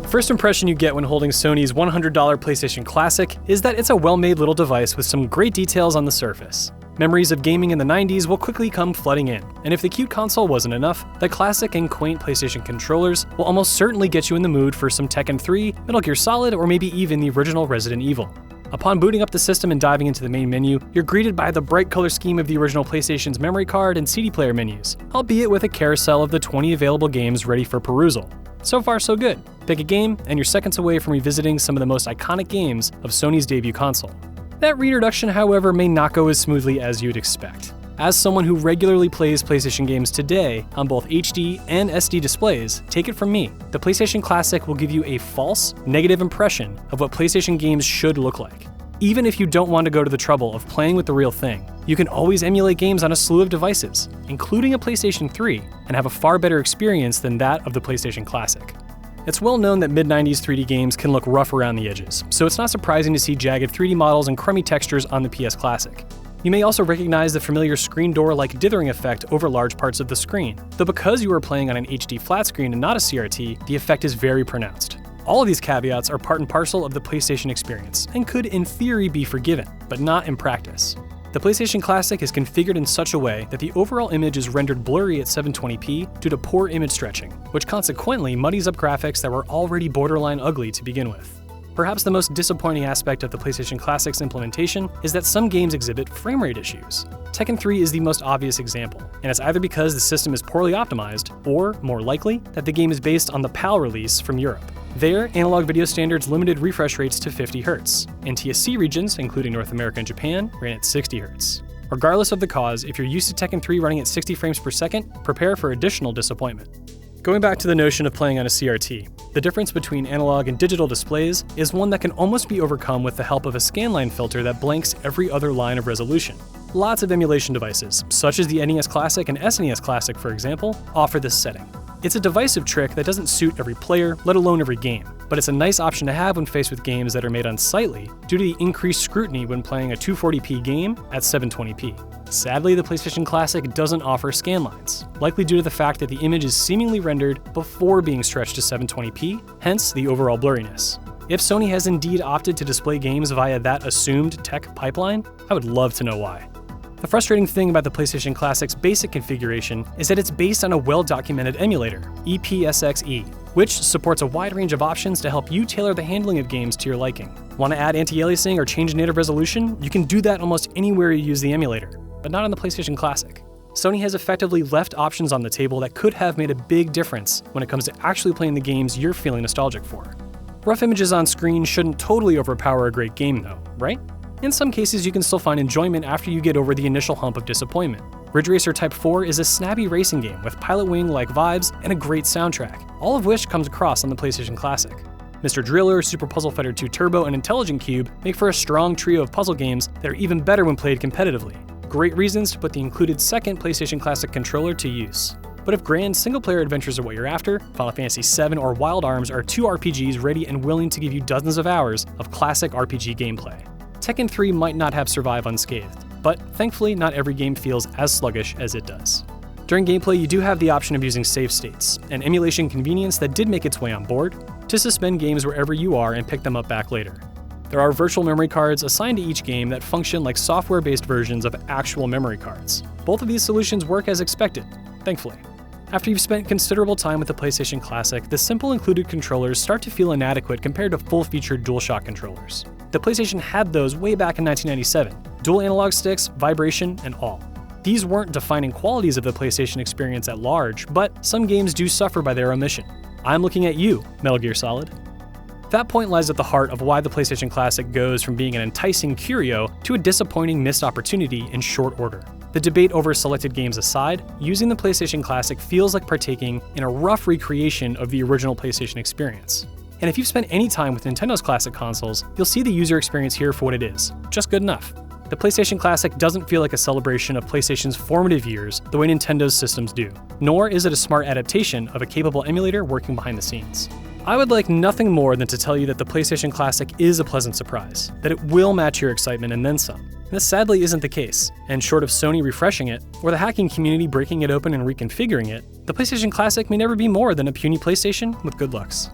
First impression you get when holding Sony's $100 PlayStation Classic is that it's a well-made little device with some great details on the surface. Memories of gaming in the 90s will quickly come flooding in, and if the cute console wasn't enough, the classic and quaint PlayStation controllers will almost certainly get you in the mood for some Tekken 3, Metal Gear Solid, or maybe even the original Resident Evil. Upon booting up the system and diving into the main menu, you're greeted by the bright color scheme of the original PlayStation's memory card and CD player menus, albeit with a carousel of the 20 available games ready for perusal. So far, so good. Pick a game, and you're seconds away from revisiting some of the most iconic games of Sony's debut console. That reintroduction, however, may not go as smoothly as you'd expect. As someone who regularly plays PlayStation games today on both HD and SD displays, take it from me, the PlayStation Classic will give you a false, negative impression of what PlayStation games should look like. Even if you don't want to go to the trouble of playing with the real thing, you can always emulate games on a slew of devices, including a PlayStation 3, and have a far better experience than that of the PlayStation Classic. It's well known that mid-90s 3D games can look rough around the edges, so it's not surprising to see jagged 3D models and crummy textures on the PS Classic. You may also recognize the familiar screen door-like dithering effect over large parts of the screen, though because you are playing on an HD flat screen and not a CRT, the effect is very pronounced. All of these caveats are part and parcel of the PlayStation experience, and could in theory be forgiven, but not in practice. The PlayStation Classic is configured in such a way that the overall image is rendered blurry at 720p due to poor image stretching, which consequently muddies up graphics that were already borderline ugly to begin with. Perhaps the most disappointing aspect of the PlayStation Classic's implementation is that some games exhibit frame rate issues. Tekken 3 is the most obvious example, and it's either because the system is poorly optimized, or, more likely, that the game is based on the PAL release from Europe. There, analog video standards limited refresh rates to 50 Hz. NTSC regions, including North America and Japan, ran at 60 Hz. Regardless of the cause, if you're used to Tekken 3 running at 60 frames per second, prepare for additional disappointment. Going back to the notion of playing on a CRT, the difference between analog and digital displays is one that can almost be overcome with the help of a scanline filter that blanks every other line of resolution. Lots of emulation devices, such as the NES Classic and SNES Classic for example, offer this setting. It's a divisive trick that doesn't suit every player, let alone every game, but it's a nice option to have when faced with games that are made unsightly due to the increased scrutiny when playing a 240p game at 720p. Sadly, the PlayStation Classic doesn't offer scanlines, likely due to the fact that the image is seemingly rendered before being stretched to 720p, hence the overall blurriness. If Sony has indeed opted to display games via that assumed tech pipeline, I would love to know why. The frustrating thing about the PlayStation Classic's basic configuration is that it's based on a well-documented emulator, EPSXE, which supports a wide range of options to help you tailor the handling of games to your liking. Want to add anti-aliasing or change native resolution? You can do that almost anywhere you use the emulator, but not on the PlayStation Classic. Sony has effectively left options on the table that could have made a big difference when it comes to actually playing the games you're feeling nostalgic for. Rough images on screen shouldn't totally overpower a great game though, right? In some cases, you can still find enjoyment after you get over the initial hump of disappointment. Ridge Racer Type 4 is a snappy racing game with Pilot Wing-like vibes and a great soundtrack, all of which comes across on the PlayStation Classic. Mr. Driller, Super Puzzle Fighter 2 Turbo, and Intelligent Cube make for a strong trio of puzzle games that are even better when played competitively. Great reasons to put the included second PlayStation Classic controller to use. But if grand single-player adventures are what you're after, Final Fantasy VII or Wild Arms are two RPGs ready and willing to give you dozens of hours of classic RPG gameplay. Tekken 3 might not have survived unscathed, but thankfully not every game feels as sluggish as it does. During gameplay, you do have the option of using save states, an emulation convenience that did make its way on board, to suspend games wherever you are and pick them up back later. There are virtual memory cards assigned to each game that function like software-based versions of actual memory cards. Both of these solutions work as expected, thankfully. After you've spent considerable time with the PlayStation Classic, the simple included controllers start to feel inadequate compared to full-featured DualShock controllers. The PlayStation had those way back in 1997, dual analog sticks, vibration, and all. These weren't defining qualities of the PlayStation experience at large, but some games do suffer by their omission. I'm looking at you, Metal Gear Solid. That point lies at the heart of why the PlayStation Classic goes from being an enticing curio to a disappointing missed opportunity in short order. The debate over selected games aside, using the PlayStation Classic feels like partaking in a rough recreation of the original PlayStation experience. And if you've spent any time with Nintendo's classic consoles, you'll see the user experience here for what it is, just good enough. The PlayStation Classic doesn't feel like a celebration of PlayStation's formative years the way Nintendo's systems do, nor is it a smart adaptation of a capable emulator working behind the scenes. I would like nothing more than to tell you that the PlayStation Classic is a pleasant surprise, that it will match your excitement and then some. And this sadly isn't the case, and short of Sony refreshing it, or the hacking community breaking it open and reconfiguring it, the PlayStation Classic may never be more than a puny PlayStation with good looks.